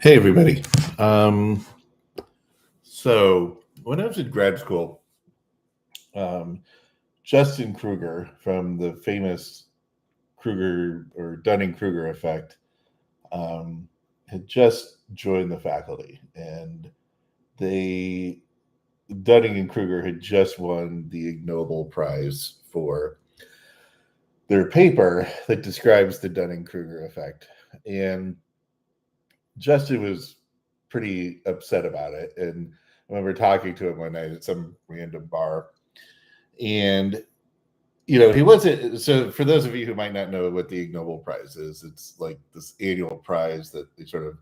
Hey, everybody. Um, so, when I was in grad school, um, Justin Kruger from the famous Kruger or Dunning-Kruger effect um, had just joined the faculty, and they Dunning and Kruger had just won the Ig Nobel Prize for their paper that describes the Dunning-Kruger effect. And Justin was pretty upset about it. And I remember talking to him one night at some random bar. And, he wasn't. So, for those of you who might not know what the Ig Nobel Prize is, it's like this annual prize that they sort of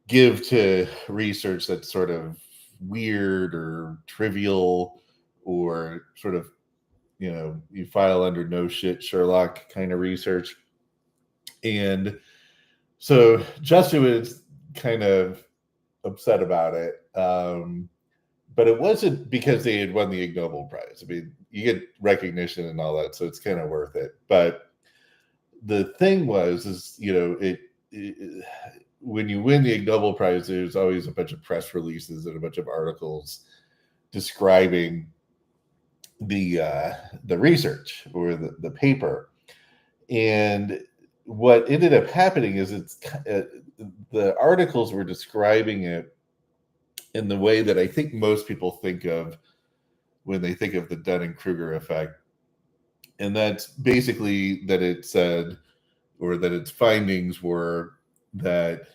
give to research that's sort of weird or trivial or sort of, you file under no shit Sherlock kind of research. And so Justin was kind of upset about it. But it wasn't because they had won the Ig Nobel Prize. I mean, you get recognition and all that, so it's kind of worth it. But the thing is, when you win the Ig Nobel Prize, there's always a bunch of press releases and a bunch of articles describing the research or the paper. And what ended up happening is the articles were describing it in the way that I think most people think of when they think of the Dunning-Kruger effect. And that's basically that it said, or that its findings were that,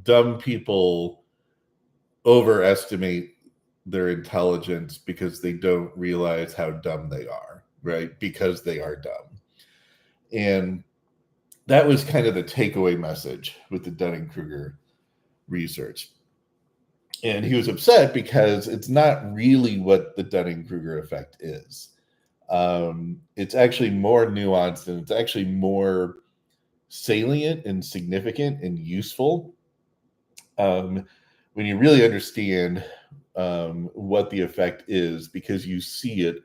dumb people overestimate their intelligence because they don't realize how dumb they are, right? Because they are dumb. And that was kind of the takeaway message with the Dunning-Kruger research. And he was upset because it's not really what the Dunning-Kruger effect is. It's actually more nuanced, and it's actually more salient and significant and useful when you really understand what the effect is, because you see it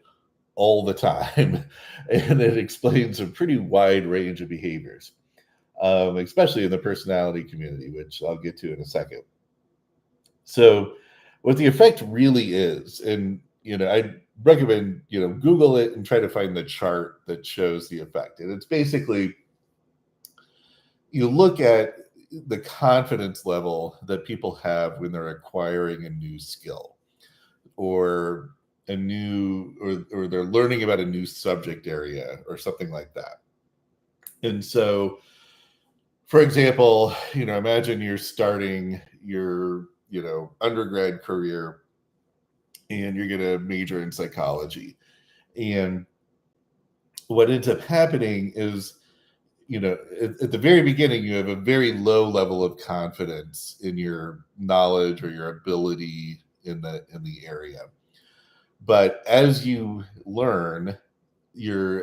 all the time. And it explains a pretty wide range of behaviors, especially in the personality community, which I'll get to in a second. So what the effect really is, and I recommend Google it and try to find the chart that shows the effect. And it's basically, you look at the confidence level that people have when they're acquiring a new skill, or a new or they're learning about a new subject area or something like that. And so, for example, imagine you're starting your undergrad career, and you're going to major in psychology. And what ends up happening is, at the very beginning, you have a very low level of confidence in your knowledge or your ability in the area. But as you learn, your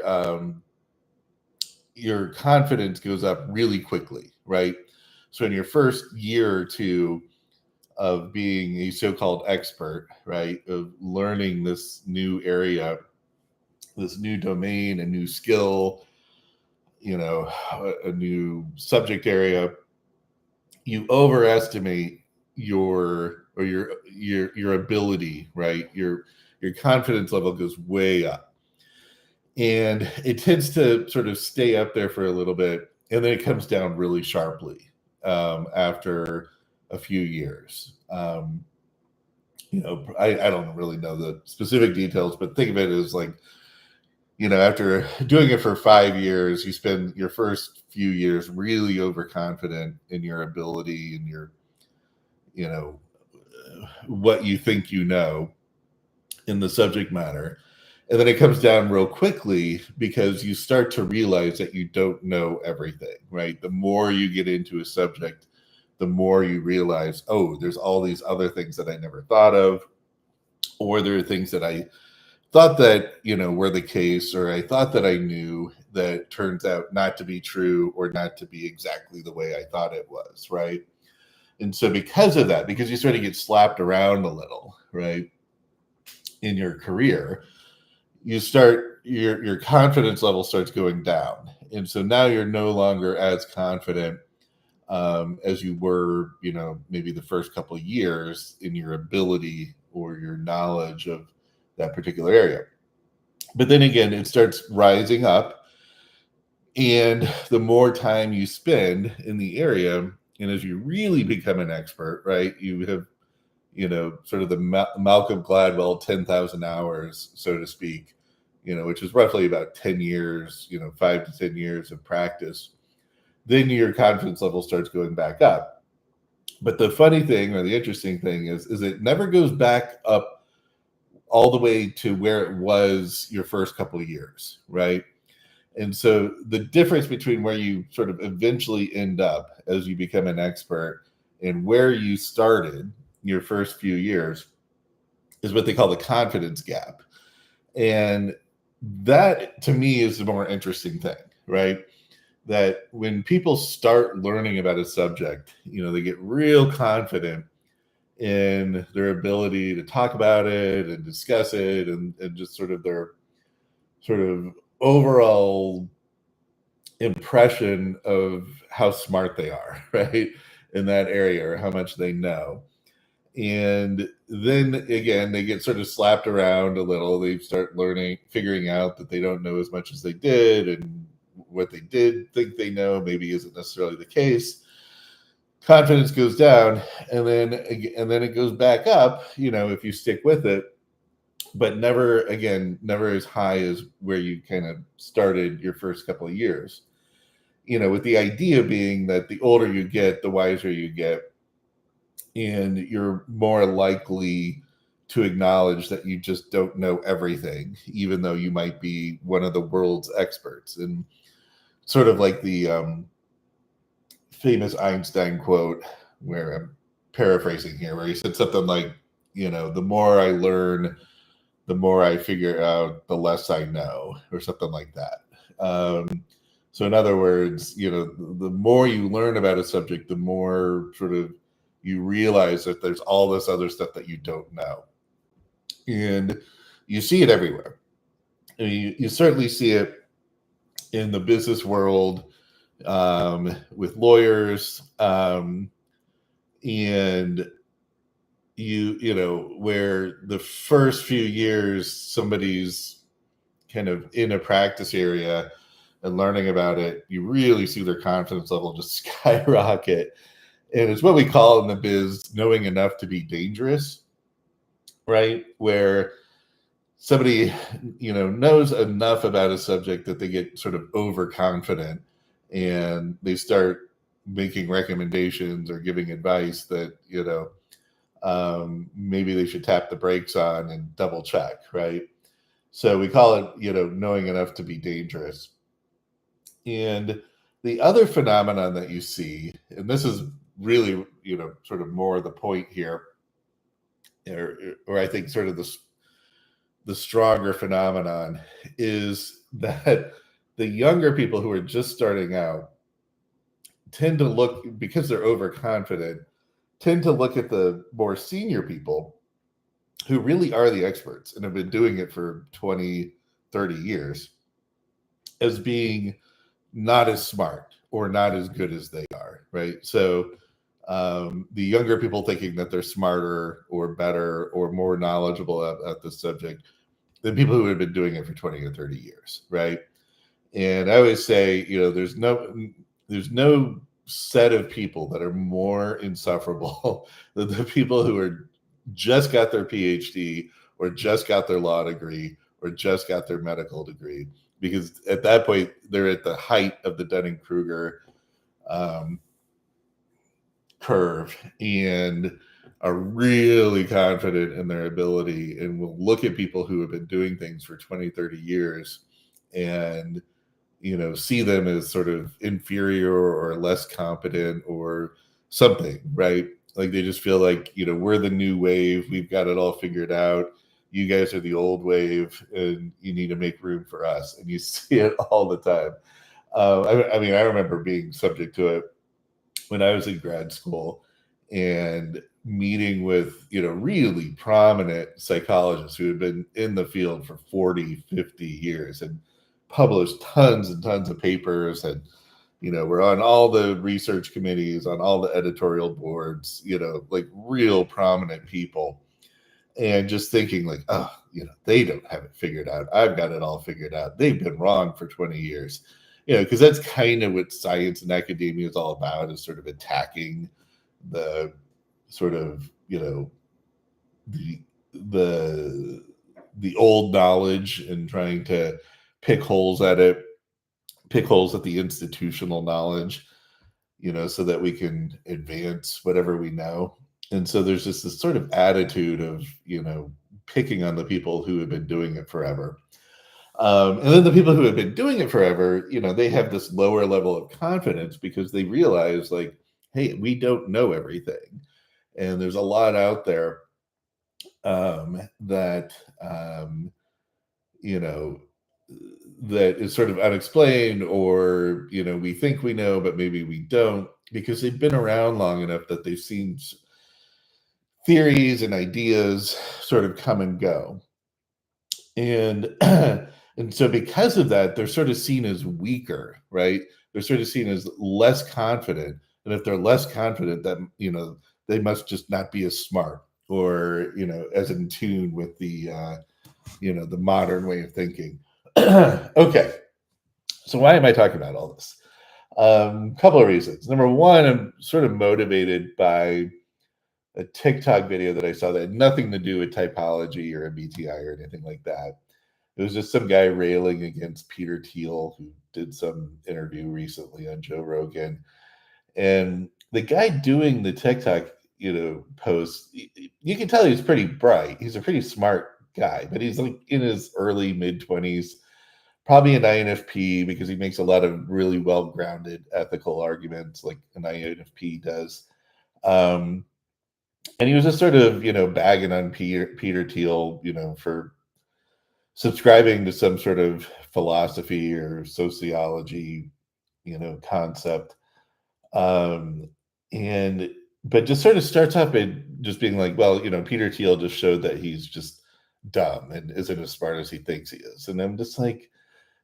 confidence goes up really quickly, right? So in your first year or two of being a so-called expert, right, of learning this new area, this new domain, a new skill, a new subject area, you overestimate your ability, right? Your confidence level goes way up, and it tends to sort of stay up there for a little bit, and then it comes down really sharply after a few years. I don't really know the specific details, but think of it as like, after doing it for 5 years, you spend your first few years really overconfident in your ability and your, what you think in the subject matter. And then it comes down real quickly because you start to realize that you don't know everything, right? The more you get into a subject, the more you realize, oh, there's all these other things that I never thought of, or there are things that I thought that, were the case, or I thought that I knew that turns out not to be true, or not to be exactly the way I thought it was, right? And so because of that, because you sort of get slapped around a little, right, in your career, you start your confidence level starts going down. And so now you're no longer as confident as you were, maybe the first couple of years in your ability or your knowledge of that particular area. But then again, it starts rising up. And the more time you spend in the area, and as you really become an expert, right, you have, sort of the Malcolm Gladwell 10,000 hours, so to speak, which is roughly about 10 years, 5 to 10 years of practice, then your confidence level starts going back up. But the funny thing or the interesting thing is it never goes back up all the way to where it was your first couple of years, right? And so the difference between where you sort of eventually end up as you become an expert and where you started your first few years is what they call the confidence gap. And that to me is the more interesting thing, right? That when people start learning about a subject, they get real confident in their ability to talk about it and discuss it and just sort of their sort of overall impression of how smart they are, right? In that area or how much they know. And then again, they get sort of slapped around a little. They start figuring out that they don't know as much as they did, and what they did think they know maybe isn't necessarily the case. Confidence goes down, and then it goes back up, if you stick with it, but never as high as where you kind of started your first couple of years. With the idea being that the older you get, the wiser you get, and you're more likely to acknowledge that you just don't know everything, even though you might be one of the world's experts. And sort of like the famous Einstein quote, where I'm paraphrasing here, where he said something like, the more I learn, the more I figure out, the less I know, or something like that. So in other words, the more you learn about a subject, the more sort of you realize that there's all this other stuff that you don't know. And you see it everywhere. I mean, you certainly see it in the business world, with lawyers, and where the first few years somebody's kind of in a practice area and learning about it, you really see their confidence level just skyrocket. And it's what we call in the biz knowing enough to be dangerous, right? Where somebody, knows enough about a subject that they get sort of overconfident and they start making recommendations or giving advice that, maybe they should tap the brakes on and double check, right? So we call it, knowing enough to be dangerous. And the other phenomenon that you see, and this is really, sort of more the point here, or I think sort of the stronger phenomenon, is that the younger people who are just starting out tend to look, because they're overconfident, tend to look at the more senior people who really are the experts and have been doing it for 20, 30 years as being not as smart or not as good as they are, right? So the younger people thinking that they're smarter or better or more knowledgeable at the subject than people who have been doing it for 20 or 30 years, right? And I always say, there's no set of people that are more insufferable than the people who are just got their PhD or just got their law degree or just got their medical degree, because at that point they're at the height of the Dunning-Kruger curve and are really confident in their ability and will look at people who have been doing things for 20, 30 years and, see them as sort of inferior or less competent or something, right? Like they just feel like, we're the new wave. We've got it all figured out. You guys are the old wave and you need to make room for us. And you see it all the time. I remember being subject to it when I was in grad school and meeting with, really prominent psychologists who had been in the field for 40, 50 years and published tons and tons of papers and, We're on all the research committees, on all the editorial boards, like real prominent people. And just thinking like, oh, they don't have it figured out. I've got it all figured out. They've been wrong for 20 years. Because that's kind of what science and academia is all about, is sort of attacking the sort of, the the old knowledge and trying to pick holes at it, pick holes at the institutional knowledge, so that we can advance whatever we know. And so there's just this sort of attitude of, picking on the people who have been doing it forever. And then the people who have been doing it forever, they have this lower level of confidence because they realize, like, hey, we don't know everything. And there's a lot out there that, you know, that is sort of unexplained, or, we think we know, but maybe we don't, because they've been around long enough that they've seen theories and ideas sort of come and go. And and so because of that, they're sort of seen as weaker, right? They're sort of seen as less confident. And if they're less confident, that, they must just not be as smart, or, as in tune with the the modern way of thinking. Okay. So why am I talking about all this? Couple of reasons. Number one, I'm sort of motivated by a TikTok video that I saw that had nothing to do with typology or MBTI or anything like that. It was just some guy railing against Peter Thiel, who did some interview recently on Joe Rogan. And the guy doing the TikTok, post, you can tell he's pretty bright. He's a pretty smart guy, but he's like in his early mid-20s, probably an INFP, because he makes a lot of really well-grounded ethical arguments like an INFP does. And he was just sort of, bagging on Peter Thiel, for subscribing to some sort of philosophy or sociology, concept. And but just sort of starts off by just being like, well, Peter Thiel just showed that he's just dumb and isn't as smart as he thinks he is. And I'm just like,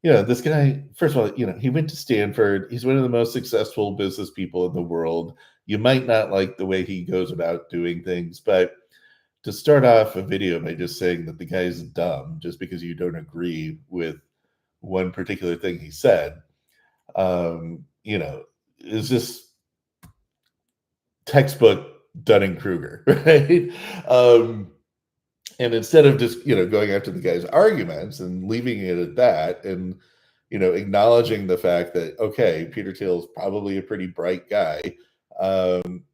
this guy, first of all, he went to Stanford. He's one of the most successful business people in the world. You might not like the way he goes about doing things, but to start off a video by just saying that the guy's dumb just because you don't agree with one particular thing he said, is just textbook Dunning-Kruger, right? And instead of just, going after the guy's arguments and leaving it at that, and, acknowledging the fact that, okay, Peter Thiel is probably a pretty bright guy,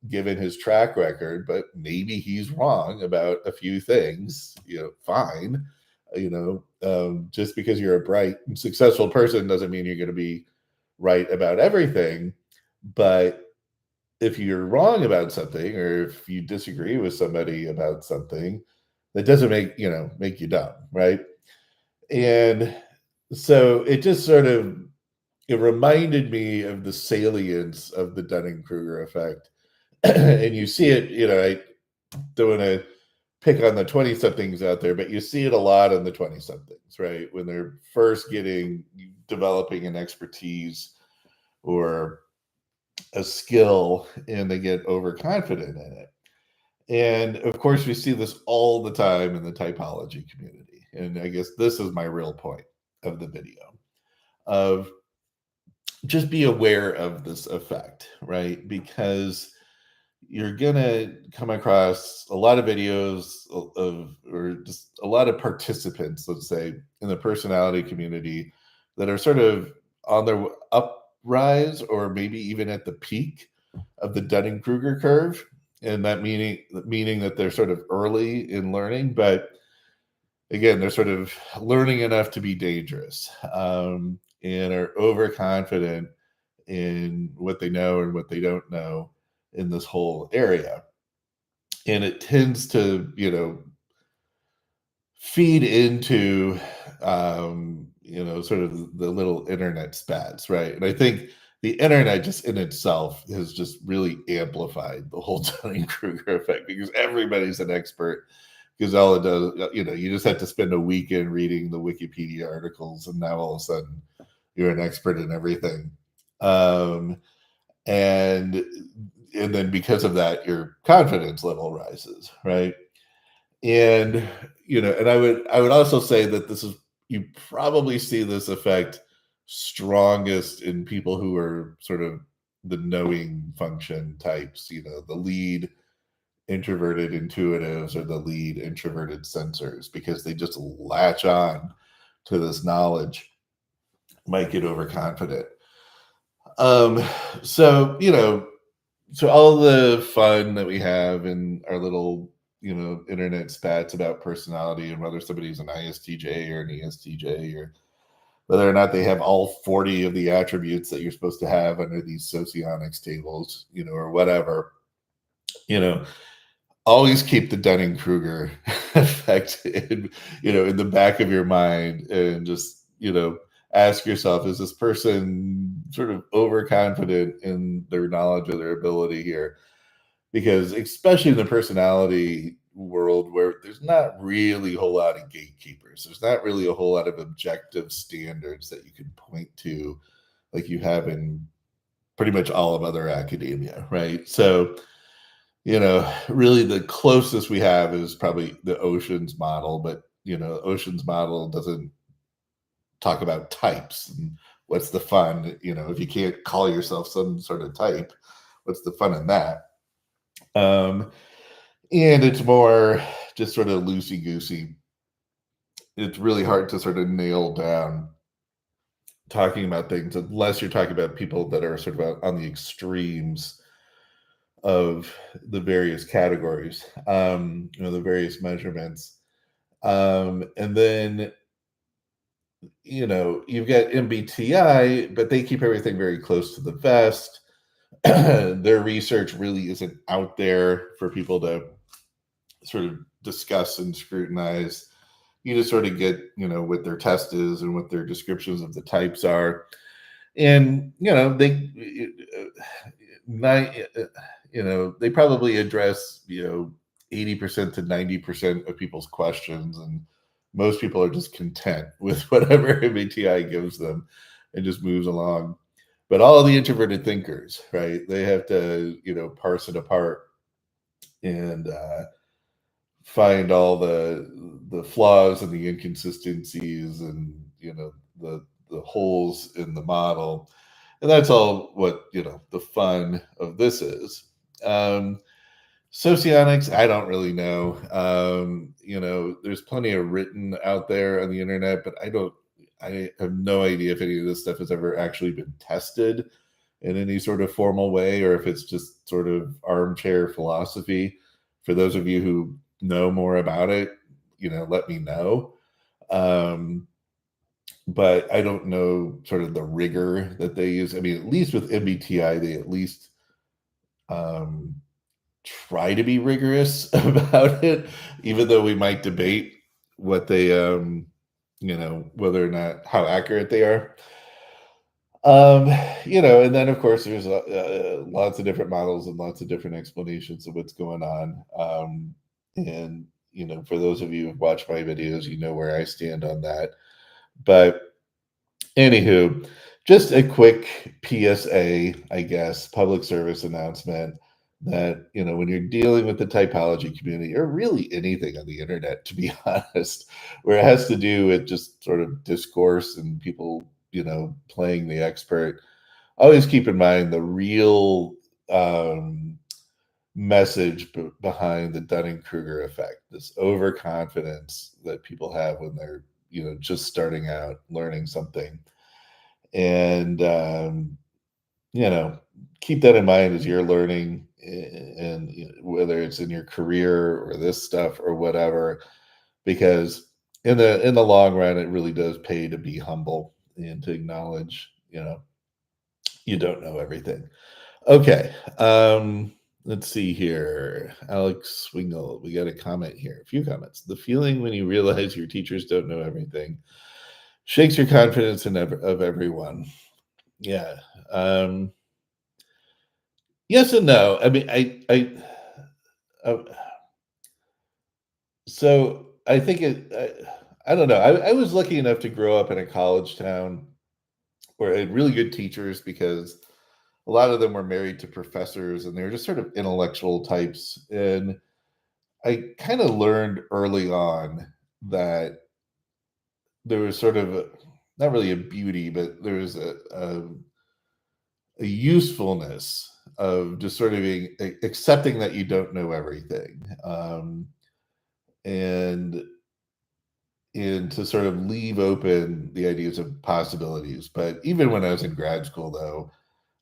given his track record, but maybe he's wrong about a few things, fine. Just because you're a bright and successful person doesn't mean you're going to be right about everything. But if you're wrong about something, or if you disagree with somebody about something, that doesn't make you dumb, right? And so it just sort of, it reminded me of the salience of the Dunning-Kruger effect. And you see it, I don't want to pick on the 20-somethings out there, but you see it a lot in the 20-somethings, right? When they're first developing an expertise or a skill, and they get overconfident in it. And of course, we see this all the time in the typology community. And I guess this is my real point of the video, of just be aware of this effect, right? Because you're going to come across a lot of videos or just a lot of participants, let's say, in the personality community that are sort of on their uprise, or maybe even at the peak of the Dunning-Kruger curve. And that meaning that they're sort of early in learning, but again, they're sort of learning enough to be dangerous, and are overconfident in what they know and what they don't know in this whole area. And it tends to, feed into, sort of the little internet spats, right? And I think the internet just in itself has just really amplified the whole Dunning-Kruger effect, because everybody's an expert, because all it does, you just have to spend a weekend reading the Wikipedia articles, and now all of a sudden you're an expert in everything. Um, and and then because of that, your confidence level rises, right? And and I would also say that this is you probably see this effect strongest in people who are sort of the knowing function types, the lead introverted intuitives or the lead introverted sensors, because they just latch on to this knowledge, might get overconfident. Um, so, so all the fun that we have in our little, internet spats about personality and whether somebody's an ISTJ or an ESTJ, or whether or not they have all 40 of the attributes that you're supposed to have under these socionics tables, or whatever, you know, always keep the Dunning-Kruger effect in the back of your mind, and just, ask yourself, is this person sort of overconfident in their knowledge or their ability here? Because especially in the personality world, where there's not really a whole lot of gatekeepers, there's not really a whole lot of objective standards that you can point to like you have in pretty much all of other academia, right? So, really the closest we have is probably the Ocean's model, but Ocean's model doesn't talk about types and what's the fun, if you can't call yourself some sort of type, what's the fun in that? Um, and it's more just sort of loosey goosey. It's really hard to sort of nail down talking about things unless you're talking about people that are sort of on the extremes of the various categories, the various measurements. And then, you've got MBTI, but they keep everything very close to the vest. Their research really isn't out there for people to sort of discuss and scrutinize. You just sort of get, what their test is and what their descriptions of the types are. And, they probably address, 80% to 90% of people's questions. And most people are just content with whatever MBTI gives them and just moves along. But all of the introverted thinkers, right? They have to, parse it apart and find all the flaws and the inconsistencies, and the holes in the model. And that's all what the fun of this is. um Socionics, I don't really know. There's plenty of written out there on the internet, but I have no idea if any of this stuff has ever actually been tested in any sort of formal way, or if it's just sort of armchair philosophy. For those of you who know more about it, let me know. Um, but I don't know sort of the rigor that they use. I mean, at least with MBTI, they at least um, try to be rigorous about it, even though we might debate what they, whether or not how accurate they are. Um, and then of course there's lots of different models and lots of different explanations of what's going on. And for those of you who've watched my videos, you know where I stand on that. But anywho, just a quick PSA, I guess, public service announcement, that when you're dealing with the typology community, or really anything on the internet, to be honest, where it has to do with just sort of discourse and people playing the expert, always keep in mind the real message behind the Dunning-Kruger effect, this overconfidence that people have when they're just starting out learning something. And you know keep that in mind as you're learning, and whether it's in your career or this stuff or whatever, because in the long run, it really does pay to be humble and to acknowledge you don't know everything. Okay. Let's see here. Alex Swingle, we got a comment here. A few comments. The feeling when you realize your teachers don't know everything shakes your confidence of everyone. Yeah. Um, yes and no. I mean, uh, so I think I don't know. I was lucky enough to grow up in a college town where I had really good teachers because a lot of them were married to professors and they were just sort of intellectual types. And I kind of learned early on that there was sort of not really a beauty, but there was a usefulness of just sort of being accepting that you don't know everything, and to sort of leave open the ideas of possibilities. But even when I was in grad school, though,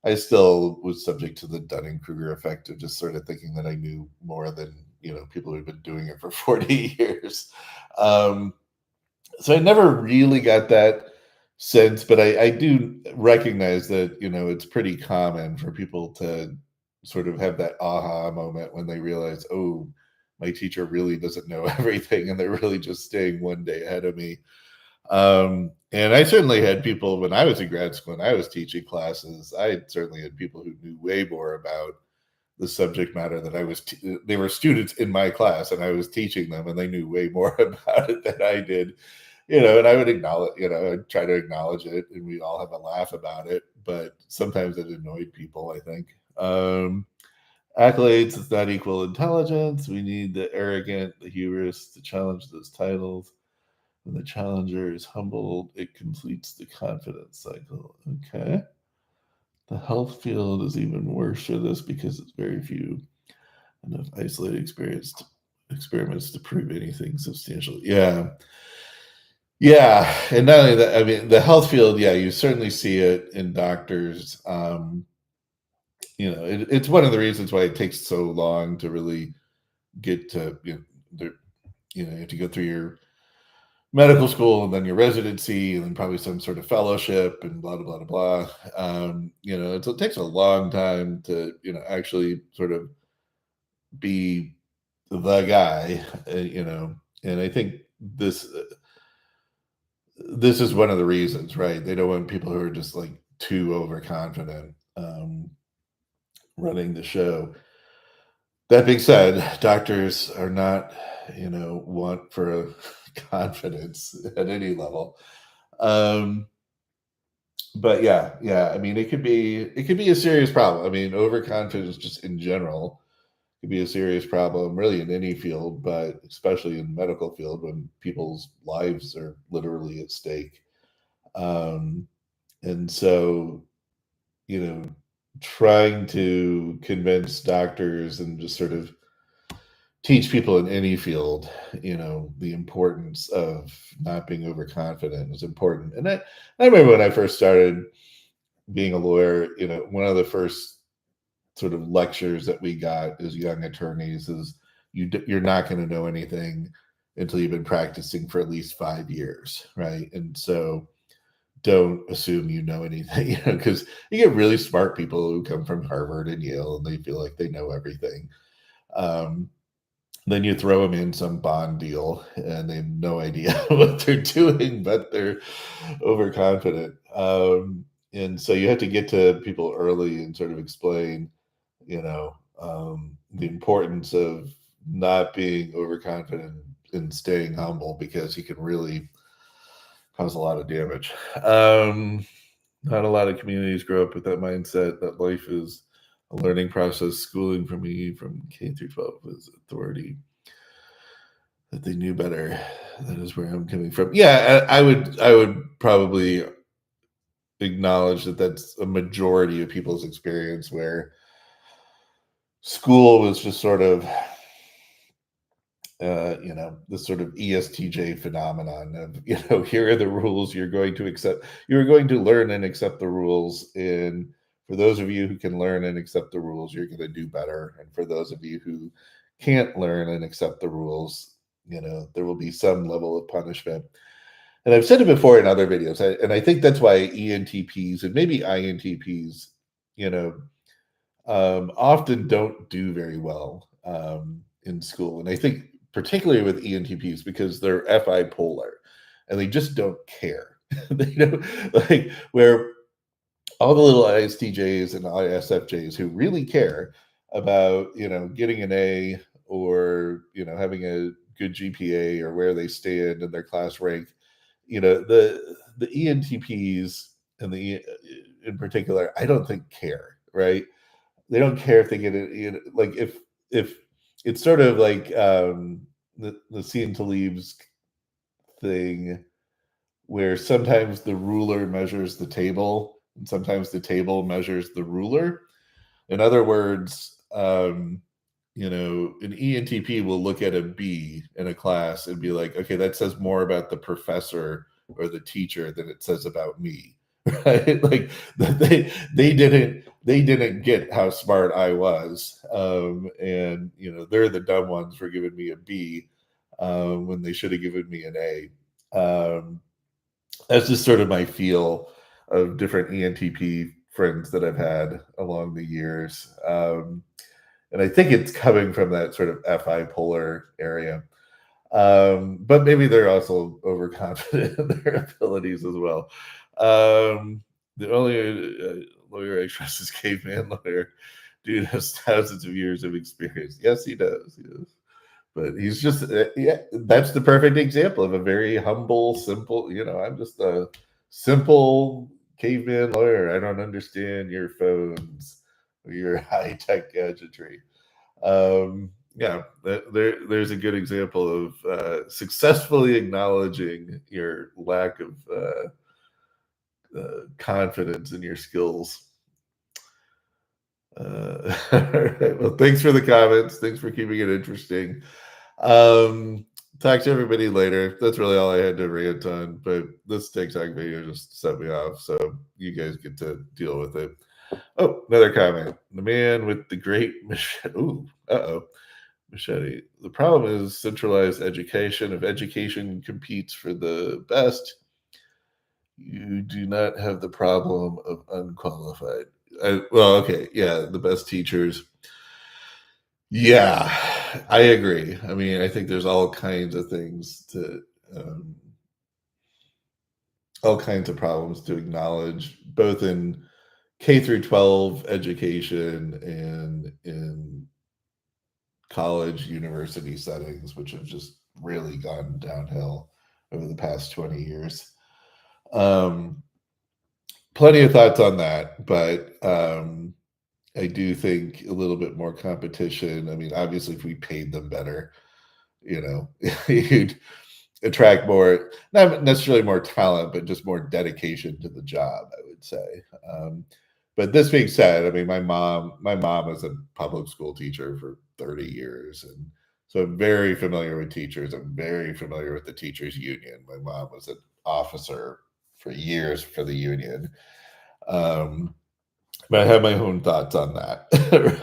I still was subject to the Dunning-Kruger effect of just sort of thinking that I knew more than people who'd been doing it for 40 years. Um, so I never really got that sense, but I do recognize that it's pretty common for people to sort of have that aha moment when they realize, oh, my teacher really doesn't know everything, and they're really just staying one day ahead of me. And I certainly had people when I was in grad school and I was teaching classes. I certainly had people who knew way more about the subject matter that I was. They were students in my class, and I was teaching them, and they knew way more about it than I did. And I would acknowledge, I'd try to acknowledge it, and we all have a laugh about it. But sometimes it annoyed people, I think. Accolades is not equal intelligence. We need the arrogant, the hubris to challenge those titles. When the challenger is humbled, it completes the confidence cycle. Okay. The health field is even worse for this because it's very few enough isolated experiments to prove anything substantial. Yeah. Yeah. And not only that, I mean, the health field, yeah, you certainly see it in doctors. It's one of the reasons why it takes so long to really get to, you have to go through your medical school and then your residency and then probably some sort of fellowship and blah, blah, blah, blah. It takes a long time to, actually sort of be the guy, and I think this is one of the reasons, right? They don't want people who are just like too overconfident running the show. That being said, doctors are not, want for confidence at any level. Um, but yeah. I mean, it could be a serious problem. I mean, overconfidence just in general could be a serious problem, really in any field, but especially in medical field when people's lives are literally at stake. Um, and so, you know, trying to convince doctors and just sort of teach people in any field, the importance of not being overconfident is important. And I remember when I first started being a lawyer, one of the first sort of lectures that we got as young attorneys is you're not going to know anything until you've been practicing for at least 5 years, right? And so don't assume you know anything, because you get really smart people who come from Harvard and Yale and they feel like they know everything. Um, then you throw them in some bond deal and they have no idea what they're doing, but they're overconfident. And so you have to get to people early and sort of explain, the importance of not being overconfident and staying humble because you can really cause a lot of damage. Not a lot of communities grow up with that mindset that life is a learning process. Schooling for me from K through 12 is authority, that they knew better. That is where I'm coming from. Yeah, I would probably acknowledge that that's a majority of people's experience, where school was just sort of this sort of ESTJ phenomenon of, here are the rules you're going to accept. You're going to learn and accept the rules. And for those of you who can learn and accept the rules, you're going to do better. And for those of you who can't learn and accept the rules, there will be some level of punishment. And I've said it before in other videos, and I think that's why ENTPs and maybe INTPs, often don't do very well in school. And I think particularly with ENTPs because they're FI polar and they just don't care. They don't, like, where all the little ISTJs and ISFJs who really care about, getting an A or, having a good GPA or where they stand in their class rank, the ENTPs and the in particular, I don't think care, right? They don't care if they get it, like if it's sort of like the seen to leaves thing where sometimes the ruler measures the table and sometimes the table measures the ruler. In other words, an ENTP will look at a B in a class and be like, okay, that says more about the professor or the teacher than it says about me. Right? Like they didn't get how smart I was. And they're the dumb ones for giving me a B when they should have given me an A. That's just sort of my feel of different ENTP friends that I've had along the years. And I think it's coming from that sort of FI polar area. But maybe they're also overconfident in their abilities as well. The only lawyer I trust is caveman lawyer. Dude has thousands of years of experience. Yes, he does. Yes. But he's just, yeah, that's the perfect example of a very humble, simple, I'm just a simple caveman lawyer. I don't understand your phones or your high tech gadgetry. Yeah, there's a good example of successfully acknowledging your lack of confidence in your skills. All right. Well, thanks for the comments. Thanks for keeping it interesting. Talk to everybody later. That's really all I had to rant on, but this TikTok video just set me off, so you guys get to deal with it. Oh, another comment. The man with the great machete. Ooh, machete. The problem is centralized education. If education competes for the best, you do not have the problem of unqualified. Well, okay, yeah, the best teachers. Yeah, I agree. I mean, I think there's all kinds of things all kinds of problems to acknowledge, both in K through 12 education and in college, university settings, which have just really gone downhill over the past 20 years. Plenty of thoughts on that, but I do think a little bit more competition. I mean, obviously, if we paid them better, you'd attract more, not necessarily more talent, but just more dedication to the job, I would say. But this being said, I mean, my mom was a public school teacher for 30 years. And so I'm very familiar with teachers. I'm very familiar with the teachers union. My mom was an officer for years for the union. But I have my own thoughts on that,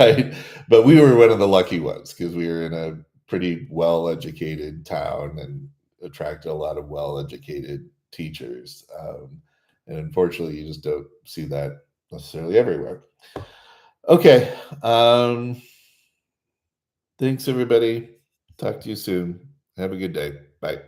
right? But we were one of the lucky ones because we were in a pretty well-educated town and attracted a lot of well-educated teachers. And unfortunately, you just don't see that necessarily everywhere. Okay. Thanks, everybody. Talk to you soon. Have a good day. Bye.